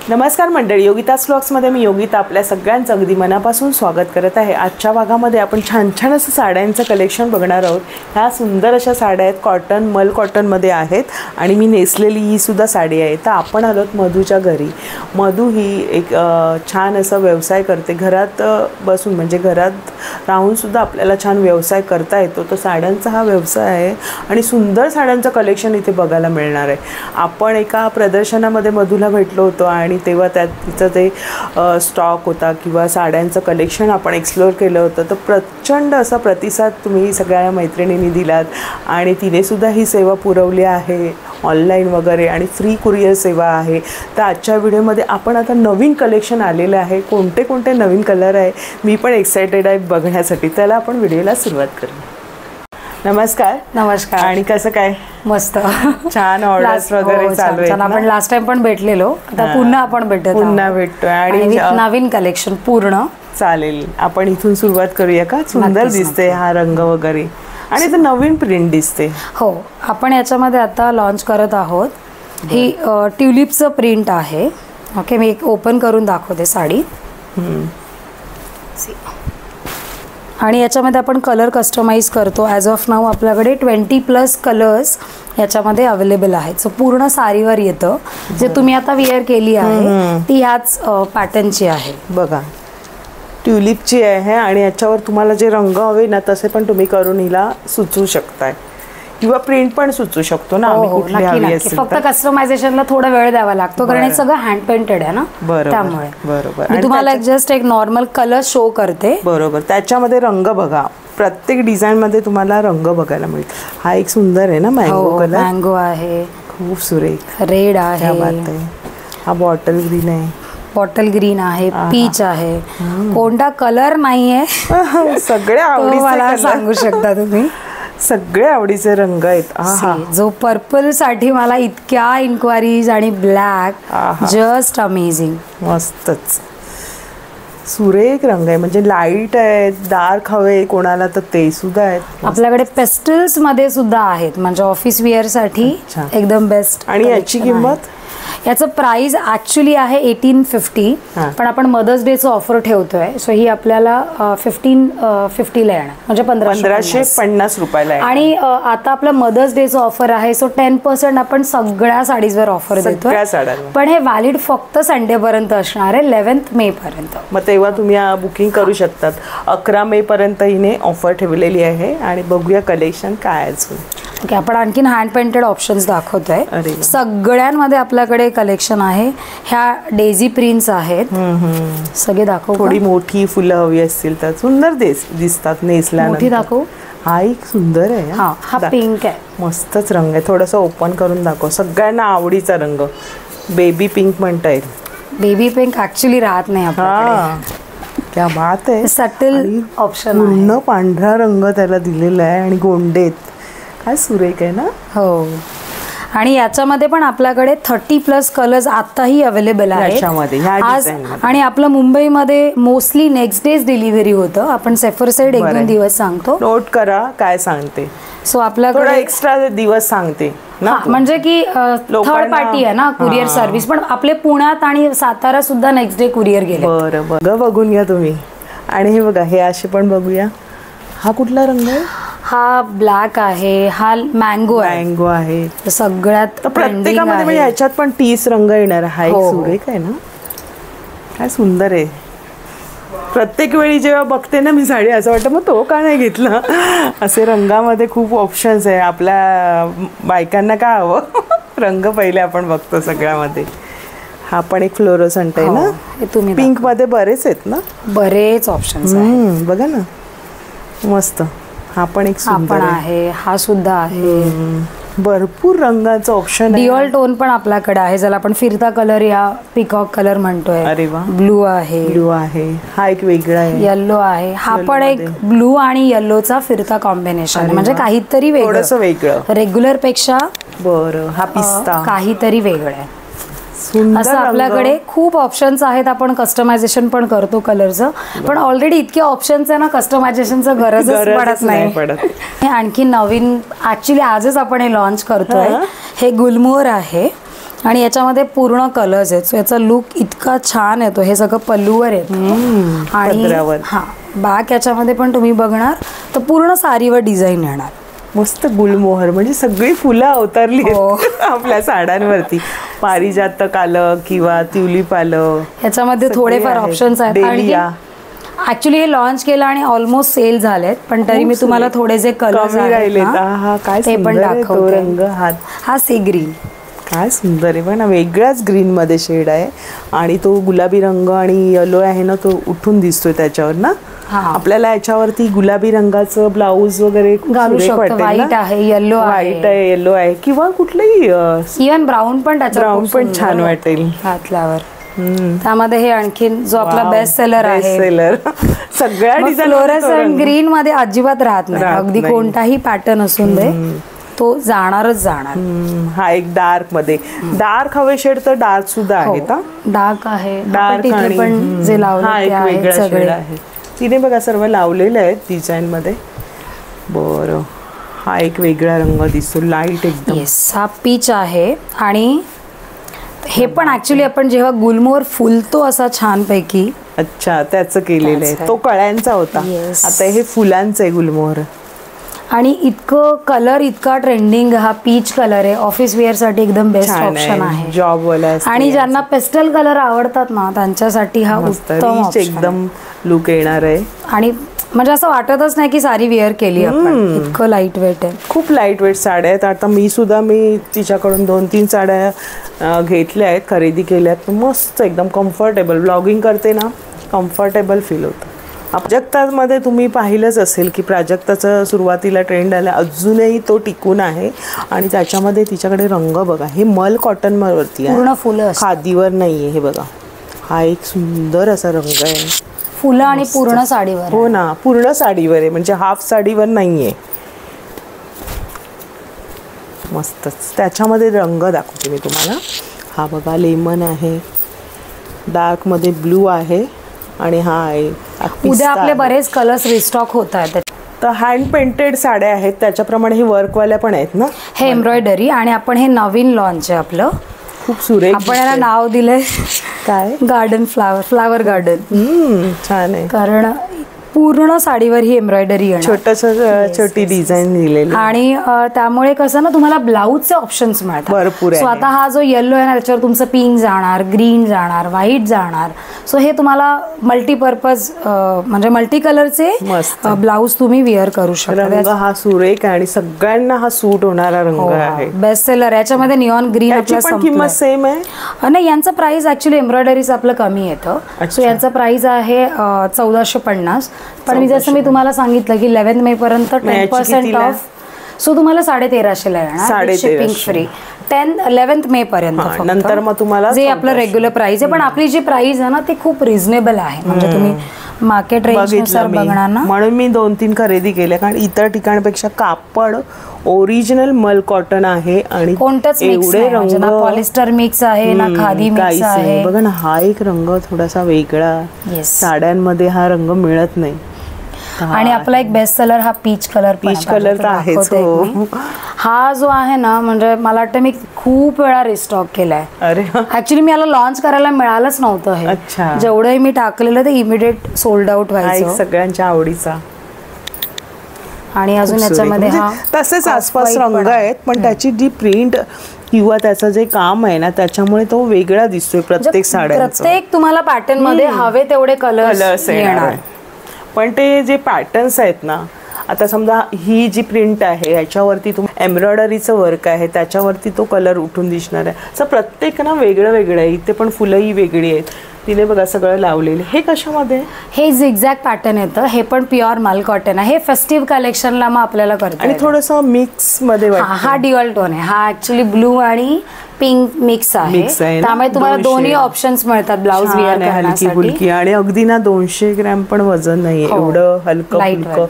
नमस्कार मंडळी, योगिताज व्लॉग्समध्ये मी योगिता आपल्या सगळ्यांचं अगदी मनापासून स्वागत करत आहे। आजच्या भागामध्ये आपण छान छान असं साड्यांचं कलेक्शन बघणार आहोत। ह्या सुंदर अशा साड्या आहेत, कॉटन मल कॉटनमध्ये आहेत आणि मी नेसलेली ही सुद्धा साडी आहे। तर आपण आलोत मधूच्या घरी। मधू ही एक छान असा व्यवसाय करते, घरात बसून म्हणजे घरात राहून सुद्धा आपल्याला छान व्यवसाय करता येतो। तो साड्यांचा हा व्यवसाय आहे आणि सुंदर साड्यांचं कलेक्शन इथे बघायला मिळणार आहे। आपण एका प्रदर्शनामध्ये मधूला भेटलो होतो आणि तेव्हा तिचं ते स्टॉक होता किंवा साड्यांचं कलेक्शन आपण एक्सप्लोर केलं होतं। तर प्रचंड असा प्रतिसाद तुम्ही सगळ्या मैत्रिणींनी दिलात आणि तिने सुद्धा ही सेवा पुरवली आहे ऑनलाईन वगैरे आणि फ्री कुरिअर सेवा आहे। तर आजच्या व्हिडिओमध्ये आपण आता नवीन कलेक्शन आलेलं आहे, कोणते कोणते नवीन कलर आहे मी पण एक्साइटेड आहे बघण्यासाठी। त्याला आपण व्हिडिओला सुरुवात करू। नमस्कार। नमस्कार। आणि कसं काय? मस्त छान ऑर्डर्स वगैरे चालू आहेत। आपण लास्ट टाइम पण भेटलेलो, आता पुन्हा आपण भेटतोय आणि नवीन कलेक्शन पूर्ण चालेल। आपण इथून सुरुवात करूया का? सुंदर दिसते हा रंग वगैरे आणि ते नवीन प्रिंट दिसते। हो, आपण याच्यामध्ये आता लॉन्च करत आहोत। ही ट्युलिपचं प्रिंट आहे। ओके, मी एक ओपन करून दाखवते साडी। आणि याच्यामध्ये आपण कलर कस्टमाइज करतो। ॲज ऑफ नाऊ आपल्याकडे 20+ कलर्स याच्यामध्ये अवेलेबल आहेत। सो पूर्ण साडीवर येतं। जे तुम्ही आता वेअर केली आहे ती ह्याच पॅटर्नची आहे। बघा, ट्युलिपची आहे आणि याच्यावर तुम्हाला जे रंग हवे ना तसे पण तुम्ही करून हिला सुचवू शकताय किंवा प्रिंट पण सुचवू शकतो ना आम्ही कुठली हवी असेल। फक्त कस्टमायझेशनला थोडा वेळ द्यावा लागतो कारण हे सगळं हँड पेंटेड आहे ना, त्यामुळे बरोबर। मी तुम्हाला जस्ट एक नॉर्मल कलर शो करते। बरोबर, त्याच्यामध्ये रंग बघा, प्रत्येक डिझाइन मध्ये तुम्हाला रंग बघायला मिळेल। हा एक सुंदर आहे ना, मँगो कलर, मँगो आहे, खूप सुरेख। रेड आहे, हा बॉटल ग्रीन आहे, बॉटल ग्रीन आहे, पीच आहे, कोणता कलर नाहीये सगळे आवडीचे मला सांगू शकता तुम्ही। सगळे आवडीचे रंग आहेत। जो पर्पल साठी मला इतक्या इन्क्वायरीज आणि ब्लॅक, जस्ट अमेझिंग, मस्तच सुरेख रंग आहे। म्हणजे लाईट आहे, डार्क हवे कोणाला तर ते सुद्धा आहेत आपल्याकडे। पेस्टल्स मध्ये सुद्धा आहेत, म्हणजे ऑफिस वेअर साठी एकदम बेस्ट। आणि याची किंमत? याचं प्राइस ऍक्च्युली आहे 1850, पण आपण मदर्स डेचं ऑफर ठेवतोय। सो ही आपल्याला 1550 ला येणार, म्हणजे 1550 रुपयाला। आणि आता आपलं मदर्स डेचं ऑफर आहे, सो 10% आपण सगळ्या साडीजवर ऑफर देतोय। पण हे व्हॅलिड फक्त संडे पर्यंत असणार आहे, 11 मे पर्यंत। मग तेव्हा तुम्ही बुकिंग करू शकतात। 11 मे पर्यंत हिने ऑफर ठेवलेली आहे। आणि बघूया कलेक्शन काय अजून। ओके, आपण आणखीन हँड पेंटेड ऑप्शन्स दाखवतोय। सगळ्यांमध्ये आपल्याकडे कलेक्शन आहे। ह्या डेझी प्रिंट्स आहेत, सगळे दाखवू। थोडी मोठी फुलं हवी असतील तर सुंदर दिसतात नेसल्यानंतर। मोठी दाखवू? हा एक सुंदर आहे। हा पिंक आहे, मस्तच रंग आहे। थोडंसं ओपन करून दाखव, सगळ्यांना आवडीचा रंग। बेबी पिंक म्हणता येईल। बेबी पिंक ऍक्च्युली राहत नाही आपल्याकडे। क्या बात आहे, सटल ऑप्शन, पूर्ण पांढरा रंग त्याला दिलेला आहे आणि गोंडेत, काय सुरेख आहे ना। हो, आणि याच्यामध्ये पण आपल्याकडे 30+ कलर्स आताही अवेलेबल आहेत आज। आणि आपलं मुंबईमध्ये मोस्टली नेक्स्ट डेज डिलिव्हरी होतं। आपण सेफर साइड 1-2 दिवस सांगतो, नोट करा काय सांगते। सो आपल्याकडे एक्स्ट्रा दिवस सांगते ना, म्हणजे की थर्ड पार्टी आहे ना कुरिअर सर्व्हिस। पण आपले पुण्यात आणि सातारा सुद्धा नेक्स्ट डे कुरिअर गेले। बरं, बघून घ्या तुम्ही। आणि हे बघा, हे असे पण बघूया। हा कुठला रंग आहे? हा ब्लॅक आहे, हा मँगो आहे। सगळ्यात प्रत्येकामध्ये म्हणजे ह्याच्यात पण 30 रंग येणार। हा एक सुरेख आहे ना, काय सुंदर आहे। प्रत्येक वेळी जेव्हा बघते ना मी साडी असं वाटतं मग तो का नाही घेतला। असे रंगामध्ये खूप ऑप्शन्स आहे। आपल्या बायकांना काय हवं रंग पहिले आपण बघतो सगळ्यामध्ये। हा पण एक फ्लोरोसंट आहे ना, तुम्ही पिंक मध्ये बरेच आहेत ना, बरेच ऑप्शन्स आहेत। बघा ना, मस्त। हा पण एक सुंदर आहे, हा सुद्धा आहे। भरपूर रंगाचं ऑप्शन आहे। डिओल टोन पण आपल्याकडे आहे, ज्याला आपण फिरता कलर या पिकॉक कलर म्हणतोय। अरे वा, ब्लू आहे, हा एक वेगळा आहे। येलो आहे, हा पण एक ब्लू आणि येल्लोचा फिरता कॉम्बिनेशन, म्हणजे काहीतरी वेगळं, रेग्युलर पेक्षा। बरं, हा पिस्ता, काहीतरी वेगळं आहे। असं आपल्याकडे खूप ऑप्शन्स आहेत। आपण कस्टमायझेशन पण करतो कलरचं, पण ऑलरेडी इतके ऑप्शन्स आहे ना, कस्टमायझेशनचं गरजच पडत नाही। आणखी नवीन ऍक्च्युली आजच आपण हे लॉन्च करतोय। हे गुलमोहर आहे, आणि याच्यामध्ये पूर्ण कलर्स आहेत. सो याचा लुक इतका छान येतो. हे सगळं पल्लूवर येतं आणि हा बॅक याच्यामध्ये पण तुम्ही बघणार तर पूर्ण साडीवर डिझाईन येणार. मस्त गुलमोहर म्हणजे सगळी फुलं अवतरली आपल्या साड्यांवरती. पारिजातक आलं किंवा ट्युलिप आलं. याच्यामध्ये थोडेफार ऑप्शन्स आहेत. आणि ऍक्च्युली हे लॉन्च केलं आणि ऑलमोस्ट सेल झालेत, पण तरी मी तुम्हाला थोडे जे कलर्स ते पण दाखवते. रंग हा सी ग्रीन काय सुंदर आहे पण वेगळ्याच ग्रीन मध्ये शेड आहे आणि तो गुलाबी रंग आणि येलो आहे ना तो उठून दिसतोय त्याच्यावर ना. आपल्याला याच्यावरती गुलाबी रंगाचं ब्लाऊज वगैरे घालू शकतो. व्हाईट आहे, येलो आहे, येलो आहे किंवा कुठलंही इव्हन ब्राऊन पण ब्राऊन पण छान वाटेल घातल्यावर. त्यामध्ये हे आणखीन जो आपला बेस्ट सेलर आहे सगळ्या डिझाईन फ्लोरेसेंट ग्रीन मध्ये अजिबात राहत नाही. अगदी कोणताही पॅटर्न असून दे तो जाणारच जाणार. हा एक डार्क मध्ये डार्क हवे शेड तर डार्क सुद्धा आहे. डार्क आहे, डार्क पण जे लावले सगळे आहे. तिने बघा सर्व लावलेले आहेत डिझाईन मध्ये. बरं हा एक वेगळा रंग दिसतो लाईट एकदम. हा पीच आहे आणि हे पण ऍक्च्युली आपण जेव्हा गुलमोहर फुलतो असा छानपैकी. अच्छा त्याचं केलेलं आहे. तो कळ्यांचा होता, आता हे फुलांचं आहे गुलमोहर. आणि इतकं कलर इतका ट्रेंडिंग हा पीच कलर आहे. ऑफिस वेअर साठी एकदम बेस्ट ऑप्शन आहे. जॉब वाला आणि ज्यांना पेस्टल कलर आवडतात ना त्यांच्यासाठी हा उत्तम एकदम लुक येणार आहे. आणि म्हणजे असं वाटतच नाही की साडी वेअर केली आपण. इतकं लाईट वेट आहे. खूप लाईट वेट साड्या आहेत. आता मी तिच्याकडून 2-3 साड्या घेतल्या आहेत, खरेदी केल्यात. मस्त एकदम कम्फर्टेबल ब्लॉगिंग करते ना, कम्फर्टेबल फील होतं. प्राजक्तामध्ये तुम्ही पाहिलंच असेल की प्राजक्ताचा सुरुवातीला ट्रेंड आला, अजूनही तो टिकून आहे. आणि त्याच्यामध्ये तिच्याकडे रंग बघा, हे मल कॉटन वरती आहे, पूर्ण फुलं, खादीवर नाहीये. हे बघा हा एक सुंदर असा रंग आहे. फुलं आणि पूर्ण साडीवर. हो ना, पूर्ण साडीवर आहे म्हणजे हाफ साडीवर नाहीये. मस्तच. त्याच्यामध्ये रंग दाखवते मी तुम्हाला. हा बघा लेमन आहे, डार्क मध्ये ब्लू आहे आणि हा आहे. उद्या आपले बरेच कलर्स रिस्टॉक होत आहेत. तर हँड पेंटेड साड्या आहेत, त्याच्याप्रमाणे हे वर्कवाल्या पण आहेत ना. हे एम्ब्रॉयडरी आणि आपण हे नवीन लॉन्च आहे आपलं. खूप सुरेख. आपण याला नाव दिलंय काय, गार्डन फ्लावर गार्डन. छान आहे कारण पूर्ण साडीवर ही एम्ब्रॉयडरी आहे, छोटी डिझाईन दिलेली. आणि त्यामुळे कसं ना तुम्हाला ब्लाऊजचे ऑप्शन्स मिळतात भरपूर. सो आता हा जो येलो आहे ना त्याच्यावर तुमचं पिंक जाणार, ग्रीन जाणार, व्हाईट जाणार. सो हे तुम्हाला मल्टीपर्पज म्हणजे मल्टी कलरचे ब्लाऊज तुम्ही वेअर करू शकता. रंग हा सुरेख आणि सगळ्यांना हा सूट होणारा रंग आहे. Best seller. याच्यामध्ये निऑन ग्रीन. किंमत सेम आहे नाही, यांचं प्राइस ऍक्च्युली एम्ब्रॉयडरीचं आपलं कमी येतं. सो यांचं प्राइस आहे 1450. पण मी तुम्हाला सांगितलं की 11 मे पर्यंत 10% ऑफ. सो तुम्हाला 1350 ला येणार, शिपिंग फ्री. 11 मे पर्यंत. नंतर मग तुम्हाला जे आपलं रेग्युलर प्राइस आहे, पण आपली जी प्राइस आहे ना ती खूप रिझनेबल आहे. म्हणजे तुम्ही मार्केट रेंजनुसार बघणार ना. म्हणून मी 2-3 खरेदी केल्या, कारण इतर ठिकाणपेक्षा कापड ओरिजिनल मल कॉटन आहे आणि कोणतंच एवढे रंग ना पॉलिस्टर मिक्स आहे ना खादी मिक्स आहे. बघा ना, हा एक रंग थोडासा वेगळा. साड्यांमध्ये हा रंग मिळत नाही. आणि आपला एक बेस्ट सेलर हा पीच कलर. पीच कलर तर आहेच. हा जो आहे ना म्हणजे मला वाटतं मी खूप वेळा रिस्टॉक केलाय. अरे ऍक्च्युली मी याला लॉन्च करायला मिळालंच नव्हतं. हे जेवढंही मी टाकलेलं ते इमिडिएट सोल्ड आउट व्हायचं. सगळ्यांच्या आवडीचा. आणि अजून याच्यामध्ये हा तसेच आसपास रंग आहेत, पण त्याची जी प्रिंट किंवा त्याचं जे काम आहे ना त्याच्यामुळे तो वेगळा दिसतोय प्रत्येक साड्यांचा. प्रत्येक तुम्हाला पॅटर्न मध्ये हवे तेवढे कलर्स येणार. पण ते जे पॅटर्न्स आहेत ना, आता समजा ही जी प्रिंट आहे याच्यावरती तुम्ही एम्ब्रॉयडरीचं वर्क आहे, त्याच्यावरती तो कलर उठून दिसणार आहे. असं प्रत्येक ना वेगळं वेगळं आहे. इथे पण फुलंही वेगळी आहेत. तिने बघा सगळं लावलेलं. हे कशामध्ये? हे झिगझॅग पॅटर्न येतं. हे पण प्युअर मल कॉटन आहे. हे फेस्टिव्ह कलेक्शनला मग आपल्याला करता. आणि थोडंसं मिक्स मध्ये हा ड्युअल टोन आहे. हा ऍक्च्युली ब्लू आणि पिंक मिक्स आहे. त्यामुळे तुम्हाला दोन्ही ऑप्शन्स मिळतात ब्लाऊज वेअर करण्यासाठी. आणि अगदी ना 200 ग्रॅम पण वजन नाही, एवढं हलकं फुलकं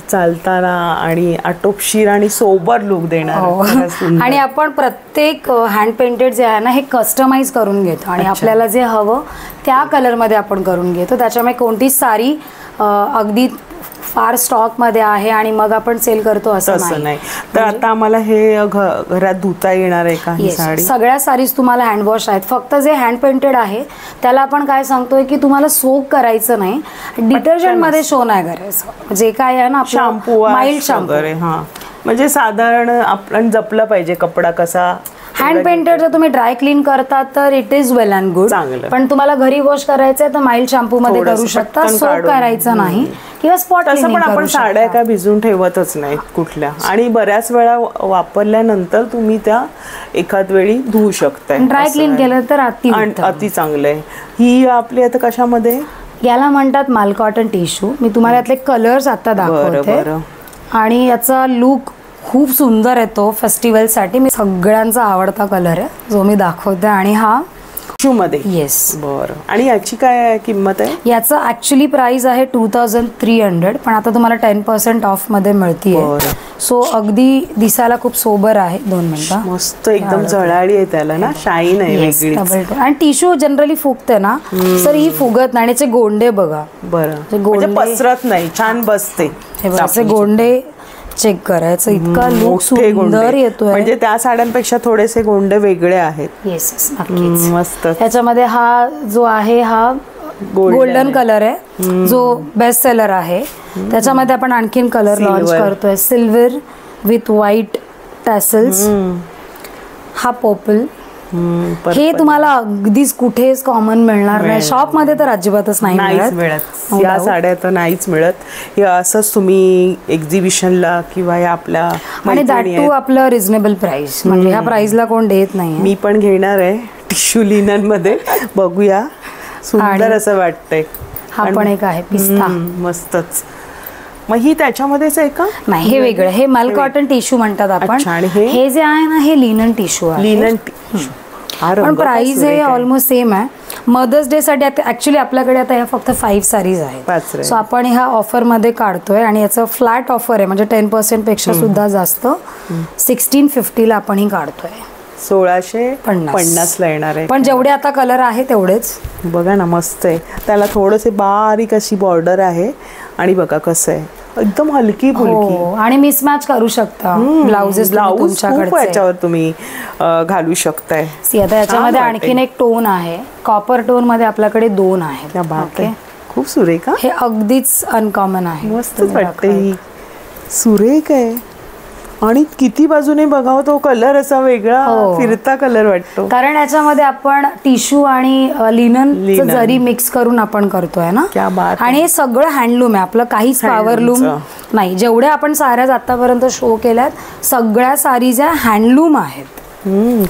चालताना आणि आटोपशीर आणि सोबर लुक देणार. आणि आपण प्रत्येक हँड पेंटेड जे आहे ना हे कस्टमाइज करून घेतो आणि आपल्याला जे हवं त्या कलर मध्ये आपण करून घेतो. त्याच्यामुळे कोणतीच साडी अगदी फार स्टॉक मध्ये आहे आणि मग आपण सेल करतो असं तसं नाही. तर म्हणजे आता आम्हाला हे घरात धुता येणार आहे का ही Yes, साडी? सगळ्या साडीज तुम्हाला हँडवॉश आहेत. फक्त जे हँड पेंटेड आहे त्याला आपण काय सांगतोय की तुम्हाला सोक करायचं नाही, डिटर्जंट मध्ये शो नाही करायचं. जे काय आहे ना शॅम्पू माइल्ड शॅम्पू वगैरे, हा म्हणजे साधारण आपण जपलं पाहिजे कपडा कसा. हँड पेंटेड जर तुम्ही ड्राय क्लीन करता तर it is well and good. चांगलं. पण तुम्हाला घरी वॉश करायचंय तर माइल्ड शॅम्पू मध्ये थोडंसं करू शकता, पटकन सोप काढून. करायचं नाही किंवा स्पॉट तसं क्लिनिंग पण आपण करू साड्या शकता. काय भिजून ठेवतच नाहीत कुठल्या, आणि बऱ्याच वेळा वापरल्यानंतर तुम्ही त्या एखाद वेळी धुवू शकताय. ड्राय असं क्लीन आहे. केलं तर अति आणि उत्तम. अति चांगलं आहे. ही आपली आता कशामध्ये? याला म्हणतात माल कॉटन टिश्यू. मी तुम्हाला यातले कलर्स आता दाखवते बरं. आणि याचा लुक खूप सुंदर येतो फेस्टिवलसाठी. मी सगळ्यांचा आवडता कलर आहे जो मी दाखवते. आणि हा शू मध्ये. येस. बरं. आणि याची काय किंमत आहे? याचं ऍक्च्युली प्राइस आहे 2300, पण आता तुम्हाला 10% ऑफ मध्ये मिळतीये. बरं. सो अगदी दिसायला खूप सोबर आहे. 2 मिनिटं. मस्त एकदम झळाळी आहे त्याला ना, शाईन आहे Yes, वेगळी. double tone. आणि टिश्यू जनरली फुगते ना, तर ही फुगत नाही. आणि याचे गोंडे बघा. बरं. ते गोंडे- म्हणजे पसरत नाही, छान बसते. हे बघा, असे गोंडे चेक करायचं. इतका लुक मोठे सुंदर गोंडे. येतोय. म्हणजे त्या साड्यांपेक्षा थोडेसे गोंडे वेगळे आहेत. येस, नक्कीच. मस्त. त्याच्यामध्ये हा जो आहे हा गोल्डन कलर आहे जो बेस्ट सेलर आहे. त्याच्यामध्ये आपण आणखीन कलर लॉन्च Silver. करतोय, सिल्वर विथ व्हाईट टॅसल्स. हा पर्पल. हे तुम्हाला अगदीच कुठेच कॉमन मिळणार नाही. शॉप मध्ये तर अजिबातच नाही नाहीच मिळत. मिळत. No या doubt. साड्या तर नाहीच मिळत. हे असंच तुम्ही एक्झिबिशनला किंवा या आपल्या आणि दॅट मैत्रिणी टू आहेत. आपलं रिझनेबल प्राइस. म्हणजे ह्या प्राइसला कोण देत नाही. मी पण घेणार आहे टिश्यू लिनन मध्ये. बघूया, सुंदर असं वाटतंय. हा पण एक आहे पिस्ता. मस्तच. मग ही त्याच्यामध्येच आहे का? नाही, हे वेगळं. हे माल कॉटन टिश्यू म्हणतात आपण. अच्छा, आणि हे जे आहे ना हे लिनन टिश्यू आहे. लिनन. पण प्राइस हे ऑलमोस्ट सेम आहे. मदर्स डे साठी ऍक्च्युली आपल्याकडे आता ह्या फक्त 5 साडीज आहेत. आहे. सो आपण ह्या ऑफर मध्ये काढतोय आणि याचं फ्लॅट ऑफर आहे, म्हणजे 10% पेक्षा सुद्धा जास्त. 1650 ला आपण ही काढतोय. 1650 ला येणार आहे. पण जेवढे आता कलर आहे तेवढेच. बघा ना, मस्त आहे. त्याला थोडंसे बारीक अशी बॉर्डर आहे. आणि बघा कसं आहे, एकदम हलकी फुलकी. हो, आणि मिसमॅच करू शकता ब्लाउजेस ब्लाऊज खूप याच्यावर तुम्ही घालू शकताय. आता याच्यामध्ये आणखीन एक टोन आहे. कॉपर टोन मध्ये आपल्याकडे 2 आहेत. क्या बात आहे. खूप सुरेख. हे अगदीच अनकॉमन आहे. मस्तच वाटते ही. सुरेख आहे. आणि किती बाजूने बघावं तो कलर असा वेगळा फिरता कलर वाटतो. कारण याच्यामध्ये आपण टिश्यू आणि लिनन जरी मिक्स करून आपण करतोय ना. क्या बात. आणि हे सगळं हँडलूम आहे आपलं, काहीच पॉवरलूम नाही. जेवढ्या आपण साऱ्या आतापर्यंत शो केल्यात सगळ्या सारीज या हँडलूम आहेत.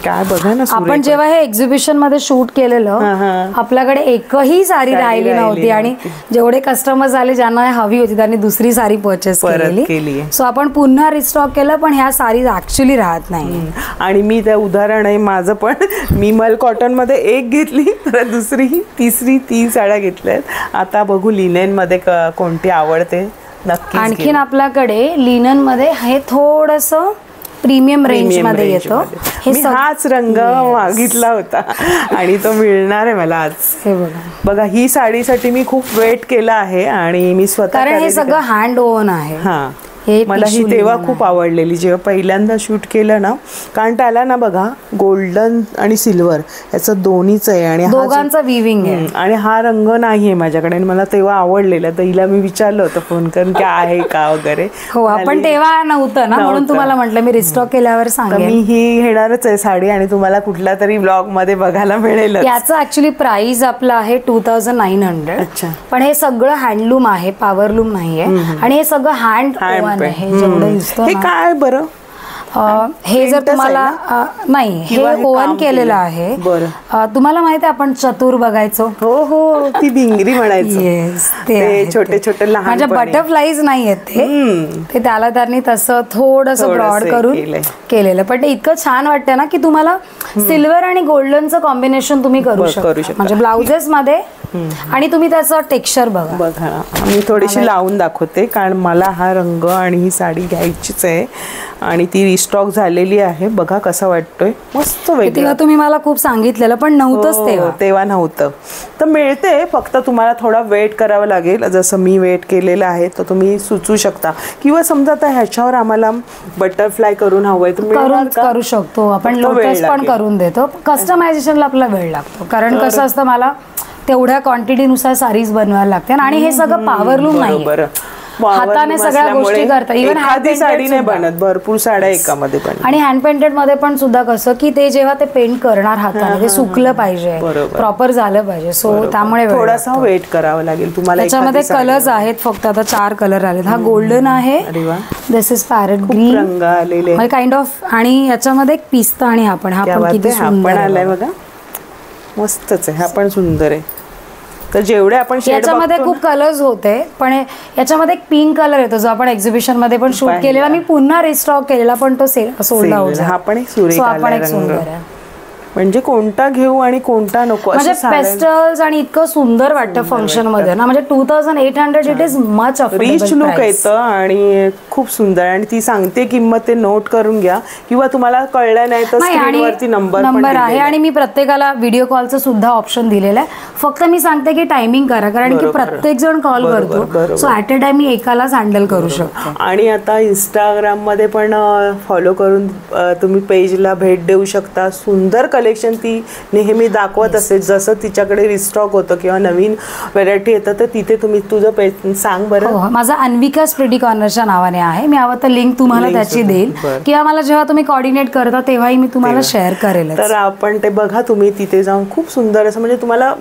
काय बघा ना. आपण जेव्हा हे एक्झिबिशन मध्ये शूट केलेलं आपल्याकडे एकही साडी राहिली नव्हती. आणि जेवढे कस्टमर झाले ज्यांना हवी होती त्यांनी दुसरी साडी परचेस केली. सो आपण पुन्हा रिस्टॉक केलं, पण ह्या साडी ऍक्च्युली राहत नाही. आणि मी त्या उदाहरण आहे माझं पण. मी मल कॉटन मध्ये एक घेतली, तर दुसरी तिसरी 3 साड्या घेतल्यात. आता बघू लिनेन मध्ये कोणती आवडते. नक्की. आणखीन आपल्याकडे लिनन मध्ये हे थोडस प्रीमियम रेंज मध्ये येतं. मी हाच रंग मागितला होता आणि तो मिळणार आहे मला आज. हे बघा, ही साडीसाठी मी खूप वेट केला आहे आणि मी स्वतः, कारण हे सगळं हँड ओन आहे. हा, मला ही तेव्हा खूप आवडलेली जेव्हा पहिल्यांदा शूट केलं ना. कारण त्याला ना बघा गोल्डन आणि सिल्वर याचं दोन्हीच आहे आणि दोघांचं विविंग आहे. आणि हा रंग नाहीये माझ्याकडे. आणि मला तेव्हा आवडलेला, तर हिला मी विचारलं होतं फोन करून की आहे का वगैरे. हो, आपण तेव्हा नव्हतं ना, म्हणून तुम्हाला म्हटलं मी रिस्टॉक केल्यावर सांगेन. मी ही घेणारच आहे साडी आणि तुम्हाला कुठला तरी ब्लॉग मध्ये बघायला मिळेल. याचं ऍक्च्युली प्राइस आपलं आहे 2900. अच्छा. पण हे सगळं हँडलूम आहे, पॉवरलूम नाहीये. आणि हे सगळं हँड ओवन आहे जेवढं दिसतं. हे काय बरं, हे जर तुम्हाला नाही, हे ओवन केलेलं आहे. तुम्हाला माहिती आहे आपण चतुर बघायचो. हो हो, ती भिंगरी म्हणायचं. येस, ते छोटे छोटे लहान म्हणजे बटरफ्लाईज नाही आहेत ते त्याला त्यांनी तसं थोडंसं ब्रॉड करून केलेलं. पण ते इतकं छान वाटतं ना की तुम्हाला सिल्वर आणि गोल्डनचं कॉम्बिनेशन तुम्ही करू शकता. म्हणजे ब्लाउजेस मध्ये आणि तुम्ही त्याचं टेक्स्चर बघा. बघा मी थोडीशी लावून दाखवते, कारण मला हा रंग आणि ही साडी घ्यायचीच आहे आणि ती रिस्टॉक झालेली आहे. बघा कसा वाटतोय, मस्त वेगळं. तेव्हा तुम्ही मला खूप सांगितलेलं पण नव्हतंच तेव्हा नव्हतं. तर मिळते, फक्त तुम्हाला थोडा वेट करावा लागेल. जसं मी वेट केलेलं आहे तर तुम्ही सुचवू शकता, किंवा समजा आता ह्याच्यावर आम्हाला बटरफ्लाय करून हवंय तर करू शकतो आपण. लोटस पण करून देतो. कस्टमायझेशनला आपला वेळ लागतो, कारण कसं असतं मला तेवढ्या क्वांटिटीनुसार साडीज बनवायला लागते आणि हे सगळं पॉवरलूम नाही, हाताने सगळ्या गोष्टी करतात. इव्हन एखादी साडी नाही बनत, भरपूर साड्या एकामध्ये बनतात. आणि हँड पेंटेड मध्ये पण सुद्धा कसं की ते जेव्हा ते पेंट करणार हाताने ते सुकलं पाहिजे, प्रॉपर झालं पाहिजे. सो त्यामुळे थोडासा वेट करावं लागेल तुम्हाला. त्याच्यामध्ये कलर्स आहेत, फक्त आता 4 कलर आलेत. हा गोल्डन आहे, दिस इज पॅरेट ग्रीन रंग आलेले म्हणजे काइंड ऑफ. आणि याच्यामध्ये एक पिस्ता आणि हा पण किती सुंदर आलाय बघा, मस्तच आहे. हा पण सुंदर आहे. तर जेवढे आपण याच्यामध्ये खूप कलर्स होते, पण याच्यामध्ये एक पिंक कलर येतो जो आपण एक्झिबिशन मध्ये पण शूट केलेला. मी पुन्हा रिस्टॉक केलेला पण तो सोल्ड आउट. हा पण एक सुरेख आहे. म्हणजे कोणता घेऊ आणि कोणता नको, म्हणजे पेस्टल्स आणि इतकं सुंदर वाटतं फंक्शन मध्ये ना. म्हणजे 2800 it is much rich look येतं आणि खूप सुंदर. आणि ती सांगते किंमत, ते नोट करून घ्या, किंवा तुम्हाला कळलं नाही तर स्क्रीनवरती नंबर आहे. आणि मी प्रत्येकाला व्हिडिओ कॉलचं सुद्धा ऑप्शन दिलेलं आहे. फक्त मी सांगते की टायमिंग करा, कारण की प्रत्येक जण कॉल करतो. सो ऍट अ टाइम मी एकालाच हँडल करू शकतो. आणि आता इंस्टाग्राम मध्ये पण फॉलो करून तुम्ही पेजला भेट देऊ शकता. सुंदर कलेक्शन ती नेहमी दाखवत असते. जसं तिच्याकडे रिस्टॉक होतं किंवा नवीन व्हरायटी येतं तर तिथे तुम्ही तुझं पेज सांग बरं. माझा अन्विका प्रिटी कॉर्नरच्या नावाने आहे. मी हवं तर लिंक तुम्हाला त्याची देईल, किंवा मला जेव्हा तुम्ही कोऑर्डिनेट करता तेव्हाही मी तुम्हाला शेअर करेल. तर आपण ते बघा, तुम्ही तिथे जाऊन खूप सुंदर असं, म्हणजे तुम्हाला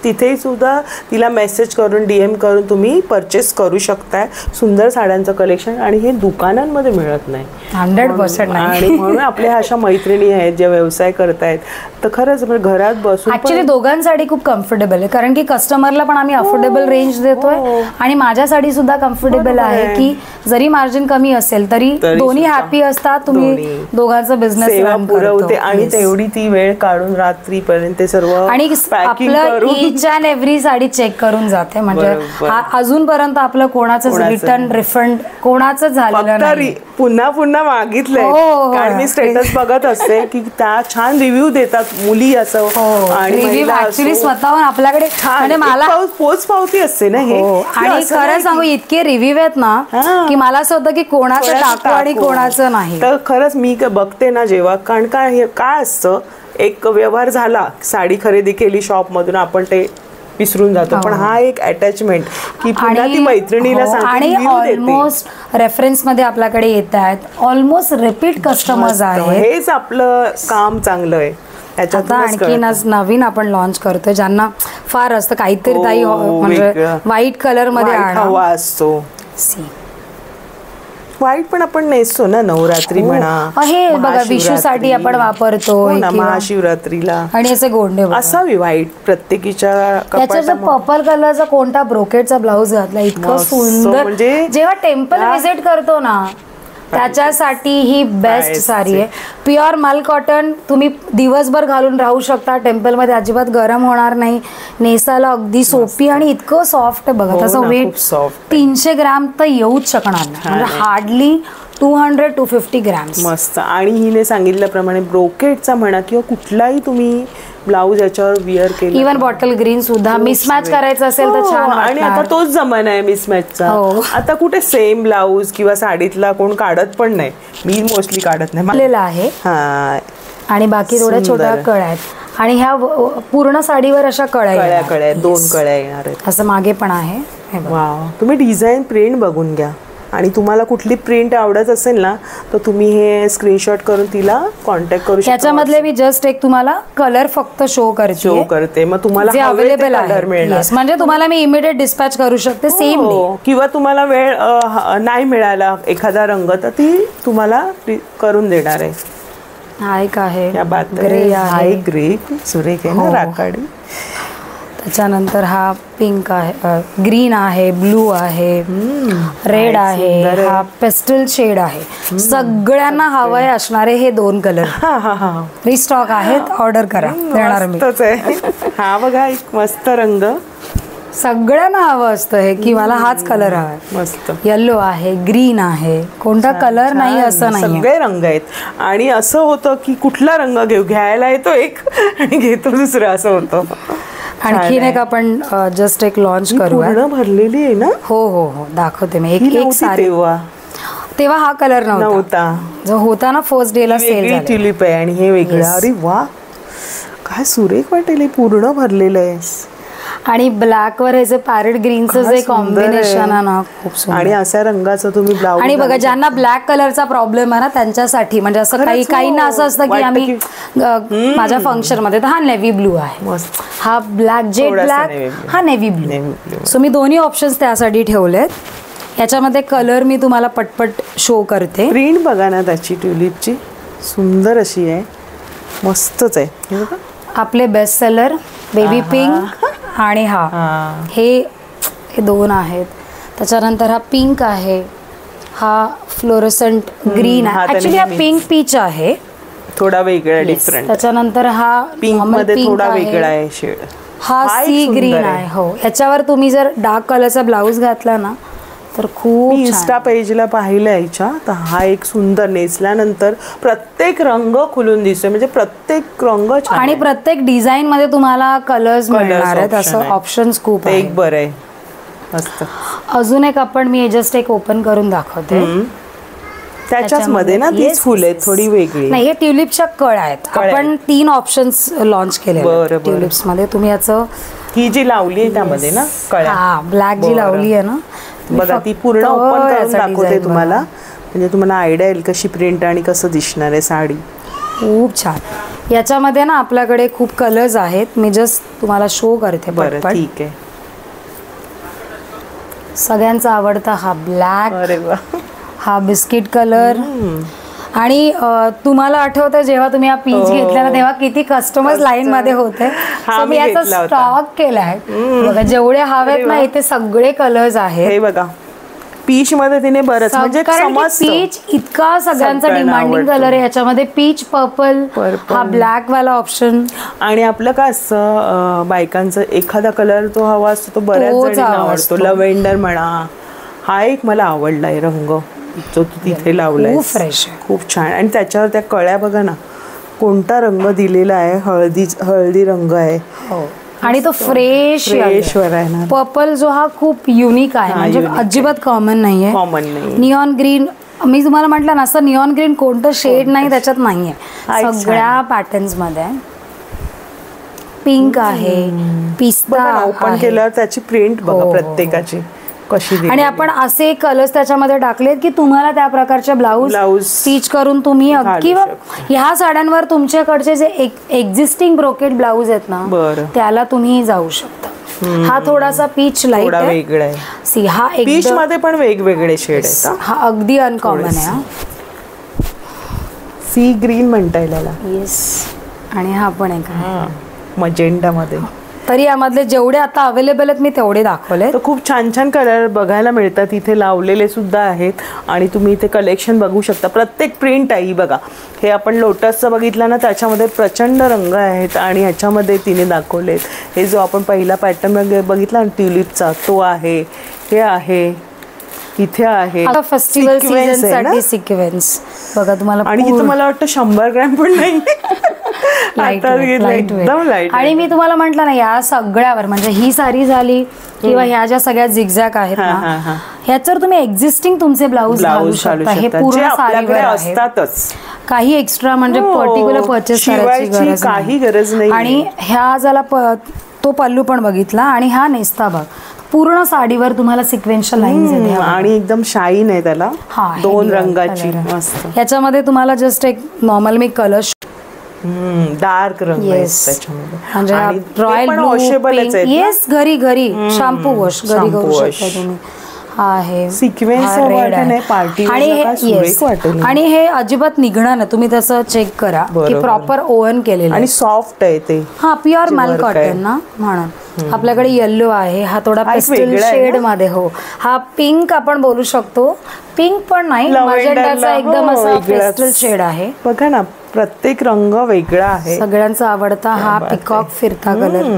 तिथे सुद्धा तिला मेसेज करून DM करून तुम्ही परचेस करू शकताय. सुंदर साड्यांचं कलेक्शन, आणि हे दुकानांमध्ये मिळत नाही 100%. आणि म्हणून आपल्या अशा मैत्रिणी आहेत ज्या व्यवसाय करतायत, तर खरंच घरात बसून ऍक्च्युली दोघांसाठी खूप कम्फर्टेबल आहे, कारण की कस्टमरला पण आम्ही अफोर्डेबल रेंज देतोय आणि माझ्यासाठी सुद्धा कम्फर्टेबल आहे की जरी मार्जिन कमी असेल तरी दोन्ही हॅपी असतात. तुम्ही दोघांचा बिझनेस पुरवते आणि तेवढी ती वेळ काढून रात्रीपर्यंत सर्व आणि आपलं each and every sari check करून जाते. म्हणजे अजूनपर्यंत आपलं कोणाचं रिटर्न रिफंड कोणाचं झालेलं नाही. पुन्हा पुन्हा मागितलंय, कारण मी स्टेटस बघत असते की त्या छान रिव्ह्यू देतात मुली असं. आणि ऍक्च्युली स्वतःहून आपल्याकडे म्हणजे मला पोचपावती असते ना हे. आणि खरं सांगू इतके रिव्ह्यू आहेत ना की मला असं होतं की कोणाचं टाकू आणि कोणाचं नाही. तर खरंच मी बघते ना जेव्हा, कारण काय असतं, एक व्यवहार झाला, साडी खरेदी केली शॉप मधून, आपण ते विसरून जातो. पण हा एक अटॅचमेंट की पुन्हा ती मैत्रिणीला सांगते. आणि ऑलमोस्ट रेफरन्स मध्ये आपल्याकडे येत आहेत, ऑलमोस्ट रिपीट कस्टमर्स आहेत. हेच आपलं काम चांगलं आहे. आता आणखी नवीन आपण लॉन्च करतोय, ज्यांना फार असतं काहीतरी ताई म्हणजे व्हाईट कलर मध्ये हवा असतो. व्हाईट पण आपण नेसतो ना नवरात्री म्हणा, हे बघा विशूसाठी आपण वापरतो, महाशिवरात्रीला. आणि असे गोंडे असावी व्हाईट प्रत्येकीच्या. त्याचा पर्पल कलरचा कोणता ब्रोकेडचा ब्लाउज घातला, इतकं सुंदर. म्हणजे जेव्हा टेम्पल व्हिजिट करतो ना त्याच्यासाठी ही बेस्ट साडी आहे. प्युअर मल कॉटन, तुम्ही दिवसभर घालून राहू शकता टेम्पलमध्ये, अजिबात गरम होणार नाही, नेसायला अगदी सोपी आणि इतकं सॉफ्ट आहे. बघा त्याचं वेट 300 ग्रॅम तर येऊच शकणार नाही, म्हणजे हार्डली 200-250 ग्रॅम्स. मस्त. आणि हिने सांगितल्याप्रमाणे ब्रोकेडचा म्हणा किंवा कुठलाही तुम्ही ब्लाऊज याच्यावर विअर केला, इव्हन बॉटल ग्रीन सुद्धा मिसमॅच करायचं असेल तर छान. आणि आता तोच जमाना आहे मिसमॅचचा. आता कुठे सेम ब्लाऊज किंवा साडीतला कोण काढत पण नाही, मी मोस्टली काढत नाही आहे. आणि बाकी थोड्या छोट्या कळ्या आहेत, आणि ह्या पूर्ण साडीवर अशा कळ्या 2 कळ्या येणार आहेत. असं मागे पण आहे. वाव. तुम्ही डिझाईन प्रिंट बघून घ्या, आणि तुम्हाला कुठली प्रिंट आवडत असेल ना तर तुम्ही हे स्क्रीनशॉट करून तिला कॉन्टॅक्ट करू शकता. त्याच्यामधले मी जस्ट एक तुम्हाला कलर फक्त शो करते, मग तुम्हाला अवेलेबल आहे. म्हणजे तुम्हाला मी इमिडिएट डिस्पॅच करू शकते सेम डे. किंवा तुम्हाला वेळ नाही मिळाला एखादा रंग तर ती तुम्हाला करून देणार आहे. हा एक आहे ग्रे, सुरेख आहे ना राखाडी. त्याच्यानंतर हा पिंक आहे, ग्रीन आहे, ब्लू आहे, रेड आहे, हा पेस्टल शेड आहे. सगळ्यांना हवंय असणारे हे 2 कलर रिस्टॉक आहेत, ऑर्डर करा, देणार मी. हा बघा एक मस्त रंग, सगळ्यांना हवं असतं हे की मला हाच कलर हवाय. मस्त येलो आहे, ग्रीन आहे, कोणता कलर नाही असं नाही, सगळे रंग आहेत. आणि असं होतं की कुठला रंग घेऊ, घ्यायला येतो एक आणि घेतो दुसरं, असं होतं. आणखीन एक आपण जस्ट एक लॉन्च करूया. पूर्ण भरलेली आहे ना? हो हो हो, दाखवते मी. एक साडी तेव्हा हा कलर नव्हता, जो होता ना फर्स्ट डे ला सेल झाला. ट्युलिप आहे आणि हे वेगळं. अरे वा, काय सुरेख वाटेल, हे पूर्ण भरलेलं आहे. आणि ब्लॅक वर ह्याचे पॅरेट ग्रीनचं जे कॉम्बिनेशन आहे ना, खूप सुंदर. आणि अशा रंगाचं तुम्ही ब्लाउज. आणि बघा, ज्यांना ब्लॅक कलरचा प्रॉब्लेम आहे ना त्यांच्यासाठी, म्हणजे असं काहींना असं असतं की आम्ही माझ्या फंक्शन मध्ये, तर हा नेव्ही ब्लू आहे, हा ब्लॅक जेट ब्लॅक, हा नेव्ही ब्लू. सो मी दोन्ही ऑप्शन्स त्यासाठी ठेवलेत. याच्यामध्ये कलर मी तुम्हाला पटपट शो करते. प्रिंट बघा ना त्याची, ट्युलिपची सुंदर अशी आहे, मस्तच आहे. आपले बेस्ट सेलर बेबी पिंक आणि हे 2 आहेत. त्याच्यानंतर हा पिंक आहे, हा फ्लोरोसंट ग्रीन आहे, ऍक्च्युली हा पिंक पीच आहे, थोडा वेगळा डिफरंट. त्याच्यानंतर हा पिंक मध्ये थोडा वेगळा आहे शेड, हा सी ग्रीन आहे. हो, याच्यावर तुम्ही जर डार्क कलरचा ब्लाऊज घातला ना तर खूप. इन्स्टा पेजला पाहिलं याच्या, तर हा एक सुंदर नेसल्यानंतर प्रत्येक रंग खुलून दिसतोय, म्हणजे प्रत्येक रंग छान आणि प्रत्येक डिझाईन मध्ये तुम्हाला कलर्स मिळणार आहेत, असं ऑप्शन्स खूप आहे. एक बरं आहे, मस्त. अजून एक आपण मी जस्ट एक ओपन करून दाखवते. त्याच्याच मध्ये ना तीच फुलं आहेत, थोडी वेगळी. नाही, हे ट्युलिपच्या कळ आहेत. आपण 3 ऑप्शन्स लॉन्च केले ट्युलिप्स मध्ये. तुम्ही याचं ही जी लावली आहे त्यामध्ये ना कळ्या, ब्लॅक जी लावली आहे ना, बघा ती पूर्ण ओपन करून दाखवते तुम्हाला, म्हणजे तुम्हाला आयडिया येईल कशी प्रिंट आणि कसं दिसणार आहे साडी. खूप छान. याच्यामध्ये ना आपल्याकडे खूप कलर्स आहेत, मी जस्ट तुम्हाला शो करते. बरं, ठीक आहे. सगळ्यांचा आवडता हा ब्लॅक, अरे वा, हा बिस्किट कलर. आणि तुम्हाला आठवतं जेव्हा तुम्ही हा पीच घेतला ना, तेव्हा किती कस्टमर्स लाईन मध्ये होते. मी याचा स्टॉक केलाय बघा, जेवढे हवेत ना इथे सगळे कलर्स आहेत. हे बघा, पीच मध्ये तिने बरंच, म्हणजे पीच इतका सगळ्यांचा डिमांडिंग कलर आहे. याच्यामध्ये पीच, पर्पल, हा ब्लॅक वाला ऑप्शन. आणि आपलं काय असतं, बायकांचं एखादा कलर तो हवा असतो, तो बऱ्याच जणांना आवडतो. लव्हेंडर म्हणा, हा एक मला आवडलाय रंग जो तू तिथे लावलाय, खूप फ्रेश, खूप छान. आणि त्याच्यावर त्या कळ्या बघा ना, कोणता रंग दिलेला आहे, हळदी रंग आहे. आणि तो फ्रेश आहे ना. पर्पल जो हा खूप युनिक आहे, म्हणजे अजिबात कॉमन नाहीये. निऑन ग्रीन, मी तुम्हाला म्हटलं ना, असं निऑन ग्रीन कोणतं शेड नाही त्याच्यात नाहीये, सगळ्या पॅटर्न्स मध्ये. पिंक आहे, पिस्ता ओपन केल्यावर त्याची प्रिंट बघा प्रत्येकाची कशी. आणि आपण असे कलर्स त्याच्यामध्ये टाकलेत की तुम्हाला त्या प्रकारचे ब्लाऊज स्टिच करून तुम्ही, किंवा ह्या साड्यांवर तुमच्याकडचे जे एक्झिस्टिंग ब्रोकेड ब्लाऊज आहेत ना, त्याला तुम्ही जाऊ शकता. हा थोडासा पीच लाईट वेगळा आहे. सी, हा पीच मध्ये पण वेगवेगळे शेड आहेत. हा अगदी अनकॉमन आहे. सी ग्रीन म्हणता येईल याला. येस. आणि हा पण एक मजेंडा मध्ये. तरी यामधले जेवढे आता अवेलेबल आहेत मी तेवढे दाखवले. तर खूप छान छान कलर बघायला मिळतात इथे, लावलेले सुद्धा आहेत. आणि तुम्ही इथे कलेक्शन बघू शकता. प्रत्येक प्रिंट आहे बघा. हे आपण लोटसचं बघितलं ना, त्याच्यामध्ये प्रचंड रंग आहेत आणि ह्याच्यामध्ये तिने दाखवलेत. हे जो आपण पहिला पॅटर्न बघितला ना ट्युलिपचा, तो आहे, हे आहे, इथे आहे. फेस्टिवल सीझन साठी सिक्वेन्स बघा तुम्हाला. आणि इथं मला वाटतं 100 ग्रॅम पण नाही. आणि मी तुम्हाला म्हटलं ना, या सगळ्यावर, म्हणजे ही साडी झाली किंवा ह्या ज्या सगळ्या झिगझॅग आहेत ना, ह्याच्यावर तुम्ही एक्झिस्टिंग तुमचे ब्लाऊज घालू शकता. हे पूर्ण साडीवर असतातच, काही एक्स्ट्रा म्हणजे पर्टिक्युलर परचेस करायची काही गरज नाही. आणि ह्या ज्याला तो पल्लू पण बघितला, आणि हा नेस्ता भाग पूर्ण साडीवर तुम्हाला सिक्वेन्शियल लाईन्स येते आणि एकदम शाईन आहे त्याला, 2 रंगाची मस्त. ह्याच्यामध्ये तुम्हाला जस्ट एक नॉर्मल मी कलर डार्क रंग त्याच्यामध्ये, म्हणजे रॉयल ब्लू, येस, घरी शॅम्पू वॉश घरी करू शकता तुम्ही. हा आहे सिक्वेन्स पार्टी आणि हे अजिबात निघणार नाही, तुम्ही तसं चेक करा की प्रॉपर ओव्हन केलेलं आणि सॉफ्ट आहे ते. हा प्युअर मल कॉटन ना म्हणून. आपल्याकडे येल्लो आहे, हा थोडा पेस्टल शेड मध्ये. हो, हा पिंक आपण बोलू शकतो, पिंक पण नाही, मजेंडाचा एकदम असा पेस्टल शेड आहे. बघा ना, प्रत्येक रंग वेगळा आहे. सगळ्यांचा आवडता हा पिकॉक फिरता कलर.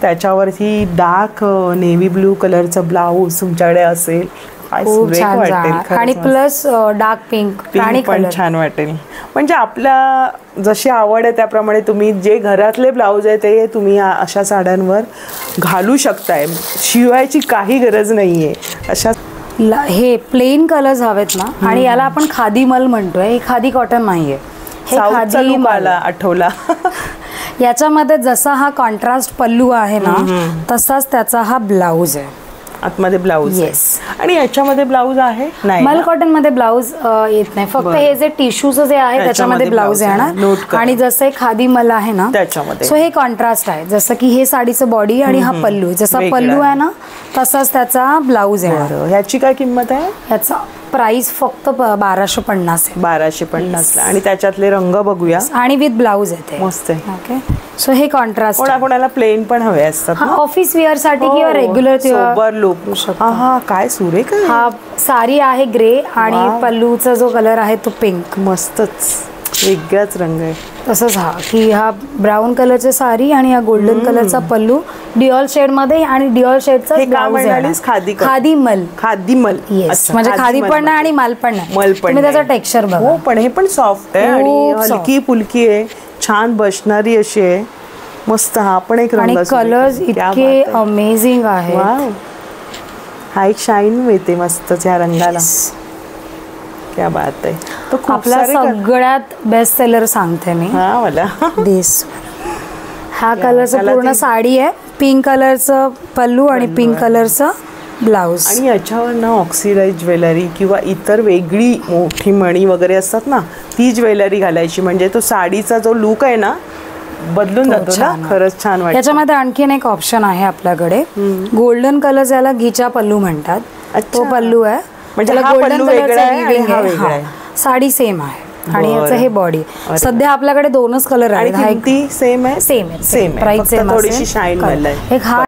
त्याच्यावरती डार्क नेव्ही ब्लू कलरचा ब्लाऊज तुमच्याकडे असेल, खूप छान वाटेल. आणि प्लस डार्क पिंक पण छान वाटेल. म्हणजे आपल्या जशी आवड आहे त्याप्रमाणे तुम्ही जे घरातले ब्लाऊज आहे ते तुम्ही अशा साड्यांवर घालू शकताय, शिवायची काही गरज नाहीये. अशा हे प्लेन कलर्स हवेत ना, आणि याला आपण खादी मल म्हणतोय, हे खादी कॉटन नाहीये, हे खादी मल आठवला. याच्यामध्ये जसा हा कॉन्ट्रास्ट पल्लू आहे ना, तसाच त्याचा हा ब्लाऊज आहे. आतमध्ये ब्लाऊज. येस. आणि याच्यामध्ये ब्लाऊज आहे नाही, मल कॉटन मध्ये ब्लाऊज येत नाही, फक्त हे जे टिश्यूज जे आहे त्याच्यामध्ये ब्लाऊज येणार. आणि जसं खादी मल आहे ना त्याच्यामध्ये, सो हे कॉन्ट्रास्ट आहे. जसं की हे साडीचं बॉडी आणि हा पल्लू, जसा पल्लू आहे ना तसाच त्याचा ब्लाऊज आहे. ह्याची काय किंमत आहे? ह्याचा प्राइस फक्त 1250 आहे. 1250. आणि त्याच्यातले रंग बघूया. आणि विथ ब्लाऊज आहे, मस्त आहे. ओके. सो हे कॉन्ट्रास्ट. कोणाकोणाला प्लेन पण हवे असतात, ऑफिस वेअर साठी किंवा रेग्युलर सोबर लुक. हा काय सुरेख आहे. हा साडी आहे ग्रे आणि पल्लूचा जो कलर आहे तो पिंक. मस्तच, वेगळाच रंग आहे. तसंच हा की हा ब्राऊन कलरची साडी आणि हा गोल्डन कलरचा पल्लू डिओल शेड मध्ये, आणि डिओल शेडचा खादी मल. खादी मल. येस, म्हणजे खादी पण नाही आणि मल पण नाही, मल पण. त्याचा टेक्स्चर बघा. हो, पण हे पण सॉफ्ट आहे आणि हलकी फुलकी आहे, छान बसणारी अशी आहे. मस्त. हा पण एक रंग. आणि कलर्स इतके अमेझिंग आहे. हा एक शाईन मिळते मस्त या रंगाला. क्या बात आहे. तो आपला सगळ्यात बेस्ट सेलर सांगते मी. हा मला दिस. हा कलरचं पूर्ण साडी आहे, पिंक कलरचं पल्लू आणि पिंक कलरचं ब्लाऊज. आणि याच्यावर ना ऑक्सिडाइज ज्वेलरी किंवा इतर वेगळी मोठी मणी वगैरे असतात ना, ती ज्वेलरी घालायची, म्हणजे तो साडीचा जो लुक आहे ना बदलून जातो ना. खरंच छान वाटतं. याच्यामध्ये आणखीन एक ऑप्शन आहे आपल्याकडे, गोल्डन कलर ज्याला घिचा पल्लू म्हणतात. तो पल्लू आहे, म्हणजे गोल्डन कलरचा. साडी सेम आहे आणि याचं हे बॉडी. सध्या आपल्याकडे दोनच कलर आहेत. सेम आहे. Same price same. थोडीशी शाईन आहे. एक हा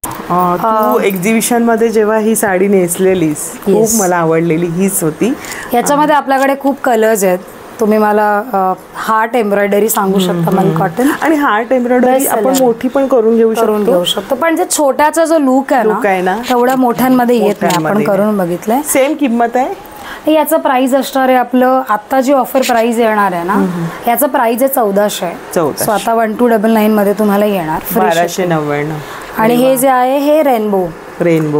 तू एक्झिबिशन मध्ये जेव्हा ही साडी नेसलेलीस, खूप मला आवडलेली हीच होती. याच्यामध्ये आपल्याकडे खूप कलर्स आहेत. तुम्ही मला हार्ट एम्ब्रॉयडरी सांगू शकता मल कॉटन. आणि हार्ट एम्ब्रॉयडरी आपण मोठी पण करून घेऊ शकतो. पण जे छोट्याचा जो लुक आहे ना तेवढ्या मोठ्यांमध्ये येत नाही. आपण करून बघितलंय. सेम किंमत आहे. याचं प्राइस असणार आहे आपलं, आता जी ऑफर प्राइस येणार आहे ना, याचं प्राइस आहे 1400. सो आता 1299 मध्ये तुम्हाला येणार 1299. आणि हे जे आहे हे रेनबो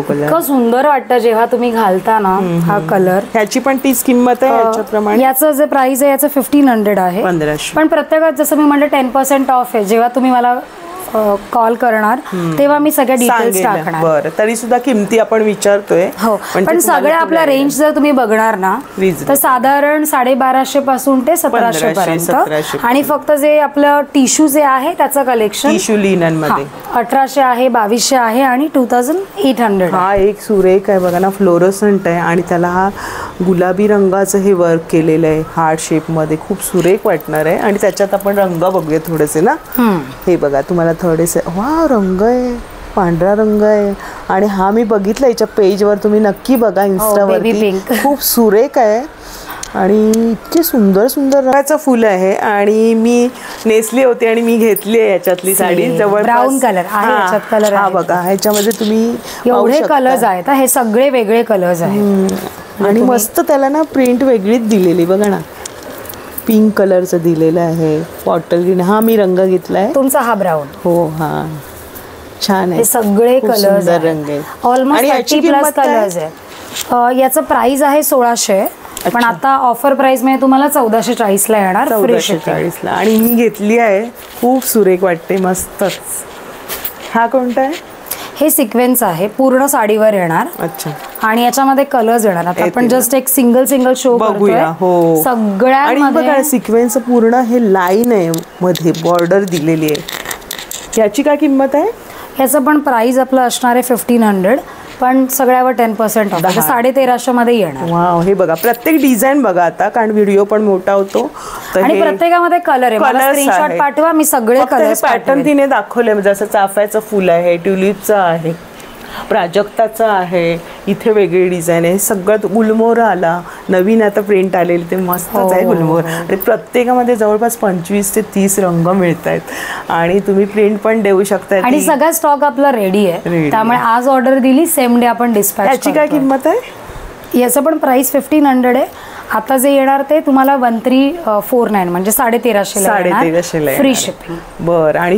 कलर. इतकं सुंदर वाटतं जेव्हा तुम्ही घालता ना हा कलर. ह्याची पण तीच किंमत आहे याच्याप्रमाणे. याचं जे प्राइस आहे याचं 1500 आहे. 1500. पण प्रत्येकात जसं मी म्हटलं 10% ऑफ आहे. जेव्हा तुम्ही मला कॉल करणार तेव्हा मी सगळ्या डिटेल्स टाकणार. बरं, तरी सुद्धा किमती आपण विचारतोय. हो, पण सगळ्या आपल्या रेंज जर तुम्ही बघणार ना तर साधारण 1250 पासून ते 1700 पर्यंत. आणि फक्त जे आपलं टिश्यू जे आहे त्याचं कलेक्शन टिश्यू लिनन मध्ये 1800 आहे, 2200 आहे आणि 2800. हा एक सुरेख आहे बघा ना, फ्लोरोसंट आहे आणि त्याला हा गुलाबी रंगाचं हे वर्क केलेलं आहे हार्ट शेप मध्ये. खूप सुरेख वाटणार आहे. आणि त्याच्यात आपण रंग बघूया थोडेसे ना. हे बघा, तुम्हाला थोडेसे वा रंग आहे, पांढरा रंग आहे. आणि हा मी बघितला याच्या पेजवर, तुम्ही नक्की बघा इन्स्टावरती. खूप सुरेख आहे आणि इतके सुंदर सुंदर रंगाचं फुल आहे. आणि मी नेसली होती आणि मी घेतली आहे याच्यातली साडी. जवळ ब्राऊन कलर आहे याच्यात. कलर हा बघा, ह्याच्यामध्ये तुम्ही एवढे कलर्स आहेत. हे सगळे वेगळे कलर्स आहेत. आणि मस्त त्याला ना प्रिंट वेगळीच दिलेली बघा ना. पिंक कलरचं दिलेलं आहे, बॉटल ग्रीन. हा मी रंग घेतलाय. तुमचा हा ब्राऊन. हो, हा छान आहे. हे सगळे कलर्स रंग आहे. ऑलमोस्ट 30+ कलर्स आहेत. याचं प्राइस आहे 1600. पण आता ऑफर प्राइस मध्ये तुम्हाला 1440 येणार. 1440. आणि मी घेतली आहे. खूप सुरेख वाटते, मस्तच. हा कोणता आहे? हे सिक्वेन्स आहे, पूर्ण साडीवर येणार. अच्छा. आणि याच्यामध्ये कलर्स येणार. आता आपण जस्ट एक सिंगल शो बघूया. हो, सगळ्या सिक्वेन्स पूर्ण हे लाईन आहे मध्ये, बॉर्डर दिलेली आहे. याची काय किंमत आहे? याचं पण प्राइस आपलं असणार आहे 1500, पण सगळ्यावर 10% ऑफ, 1350 मध्ये येणार. वाव, हे बघा प्रत्येक डिझाईन बघा आता, कारण व्हिडिओ पण मोठा होतो. आणि प्रत्येकामध्ये कलर आहे. मला स्क्रीनशॉट पाठवा, मी सगळे कलर्स पॅटर्न तिने दाखवले, जसं चाफ्याचं फुल आहे, ट्युलिपचं आहे, प्राजक्ताचं आहे, इथे वेगळी डिझाईन आहे. सगळ्यात गुलमोहर आला, नवीन आता प्रिंट आलेली, ते मस्तच आहे गुलमोहर. आणि प्रत्येकामध्ये जवळपास 25 ते 30 रंग मिळत आहेत आणि तुम्ही प्रिंट पण देऊ शकता. आणि सगळा स्टॉक आपला रेडी आहे, त्यामुळे आज ऑर्डर दिली सेम डे आपण डिस्पॅच. याची काय किंमत आहे? याचं पण प्राइस 1500 आहे. आता जे येणार ते तुम्हाला 1349 म्हणजे 1350 फ्री शिपिंग. बरं, आणि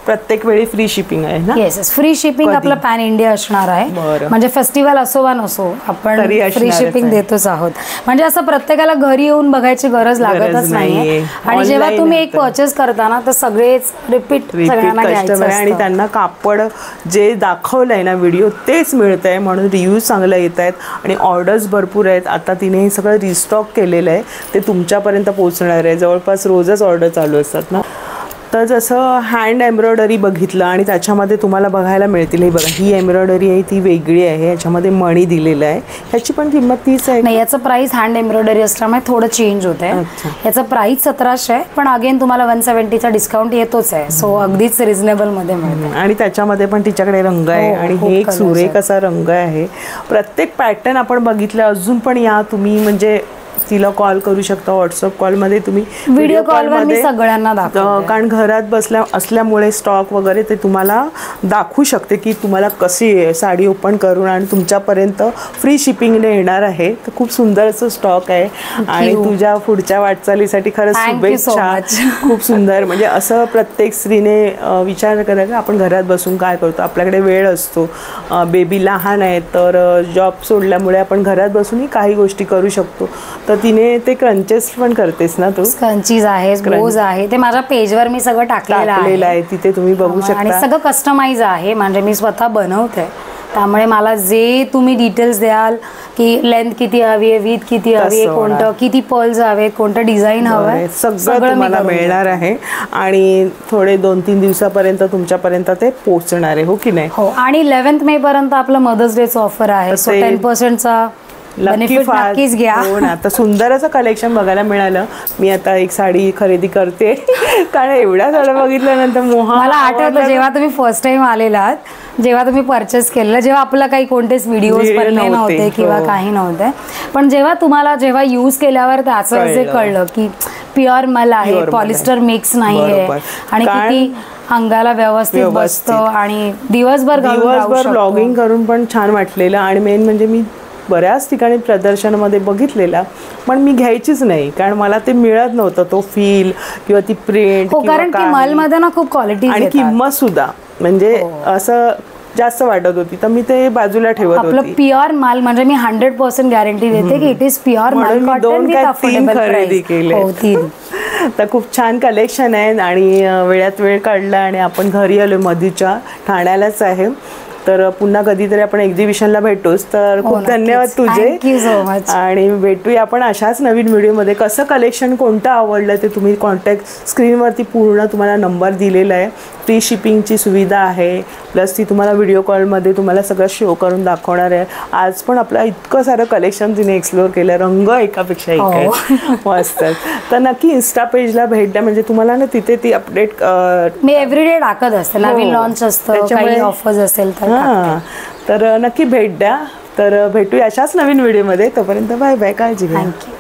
प्रत्येक वेळी फ्री शिपिंग आहे ना? येस, फ्री शिपिंग आपलं पॅन इंडिया असणार आहे. म्हणजे फेस्टिवल असो वा नसो आपण फ्री शिपिंग देतोच आहोत. म्हणजे असं प्रत्येकाला घरी येऊन बघायची गरज लागतच नाहीये. आणि जेव्हा तुम्ही एक परचेस करता ना, तर सगळेच रिपीट सगळ्यांना घ्यायचं. आणि त्यांना कापड जे दाखवलंय ना व्हिडिओ तेच मिळतंय, म्हणून रिव्ह्यू चांगले येत आहेत आणि ऑर्डर्स भरपूर आहेत. आता तिने हे सगळं रिस्टॉक केलेलं आहे, ते तुमच्यापर्यंत पोहोचणार आहे. जवळपास रोजच ऑर्डर चालू असतात ना. तर जसं हँड एम्ब्रॉयडरी बघितलं आणि त्याच्यामध्ये तुम्हाला बघायला मिळतील. हे बघा, ही एम्ब्रॉयडरी आहे ती वेगळी आहे, याच्यामध्ये मणी दिलेलं आहे. ह्याची पण किंमत तीच आहे? नाही, याचं प्राइस हँड एम्ब्रॉयडरी असल्यामुळे थोडं चेंज होतंय. याचं प्राइस 1700 आहे, पण अगेन तुम्हाला 170चा डिस्काउंट येतोच आहे. सो अगदीच रिझनेबल मध्ये मिळते. आणि त्याच्यामध्ये पण तिच्याकडे रंग आहे आणि हे एक सुरेख असा रंग आहे. प्रत्येक पॅटर्न आपण बघितलं. अजून पण या तुम्ही म्हणजे तिला कॉल करू शकता, व्हॉट्सअप कॉलमध्ये तुम्ही, व्हिडिओ कॉलमध्ये सगळ्यांना दाखवते. कारण घरात असल्यामुळे स्टॉक वगैरे ते तुम्हाला दाखवू शकते की तुम्हाला कशी साडी ओपन करून आणि तुमच्यापर्यंत फ्री शिपिंगने येणार आहे. तर खूप सुंदर असं स्टॉक आहे आणि तुझ्या पुढच्या वाटचालीसाठी खरंच शुभेच्छा. खूप सुंदर. म्हणजे असं प्रत्येक स्त्रीने विचार करा की आपण घरात बसून काय करतो, आपल्याकडे वेळ असतो, बेबी लहान आहे, तर जॉब सोडल्यामुळे आपण घरात बसूनही काही गोष्टी करू शकतो. तर तिने ते क्रंचेस पण करतेस ना तू? क्रंचीज आहे, बोज आहे, ते माझ्या पेजवर मी सगळं टाकलेलं आहे. तिथे तुम्ही बघू शकता. आणि सगळं कस्टमाइज आहे, म्हणजे मी स्वतः बनवते. त्यामुळे मला जे तुम्ही डिटेल्स द्याल की लेंथ किती हवी आहे, विथ किती हवी आहे, कोणतं किती पर्ल्स हवे, कोणतं डिझाईन हवं आहे, सगळं तुम्हाला मिळणार आहे. आणि थोडे 2-3 दिवसापर्यंत तुमच्यापर्यंत ते पोहोचणार आहे, हो की नाही? हो. आणि 11 मे पर्यंत आपलं मदर्स डेचं ऑफर आहे. सो 10%चा नक्कीच घ्या. हो ना. आता सुंदर असं कलेक्शन बघायला मिळालं. मी आता एक साडी खरेदी करते कारण एवढ्या साड्या बघितल्यानंतर मला आठवतं जेव्हा तुम्ही फर्स्ट टाइम आलेलात, जेव्हा तुम्ही परचेस केलेलं, जेव्हा आपलं काही कोणतेच व्हिडिओज बनले नव्हते किंवा काही नव्हते, पण जेव्हा यूज केल्यावर त्याचं जे कळलं की प्युअर मल आहे, पॉलिस्टर मिक्स नाहीये आणि किती अंगाला व्यवस्थित बसतं आणि दिवसभर ब्लॉगिंग करून पण छान वाटलेलं. आणि मेन म्हणजे मी बऱ्याच ठिकाणी प्रदर्शनामध्ये बघितलेला, पण मी घ्यायचीच नाही कारण मला ते मिळत नव्हतं, तो फील किंवा ती प्रिंट. कारण की मलमध्ये ना खूप क्वालिटी आणि किंमत सुद्धा म्हणजे असं जास्त वाटत होती, तर मी ते बाजूला ठेवत होती. आपलं प्युअर माल म्हणजे मी 100% गॅरंटी देते की इट इज प्युअर माल. 2-3 खरेदी केले. तर खूप छान कलेक्शन आहे आणि वेळात वेळ काढला आणि आपण घरी आलो. मधूच्या ठाण्यालाच आहे, तर पुन्हा कधीतरी आपण एक्झिबिशनला भेटूच. तर खूप धन्यवाद तुझे आणि भेटूया आपण अशाच नवीन व्हिडिओमध्ये. कसं कलेक्शन कोणतं आवडलं ते तुम्ही कॉन्टॅक्ट स्क्रीनवरती पूर्ण तुम्हाला नंबर दिलेला आहे. फ्री शिपिंगची सुविधा आहे, प्लस ती तुम्हाला व्हिडिओ कॉलमध्ये तुम्हाला सगळं शो करून दाखवणार आहे. आज पण आपलं इतकं सारं कलेक्शन तिने एक्सप्लोअर केलं, रंग एकापेक्षा एक आहे मस्त. तर नक्की इन्स्टा पेजला भेट द्या, म्हणजे तुम्हाला ना तिथे ती अपडेट मी एव्हरीडे टाकत असते. नवीन लॉन्च असतं, काही ऑफर्स असेल तर नक्की भेट द्या. तर भेटूया अशाच नवीन व्हिडिओमध्ये. तोपर्यंत बाय बाय, काळजी घ्या. थँक्यू.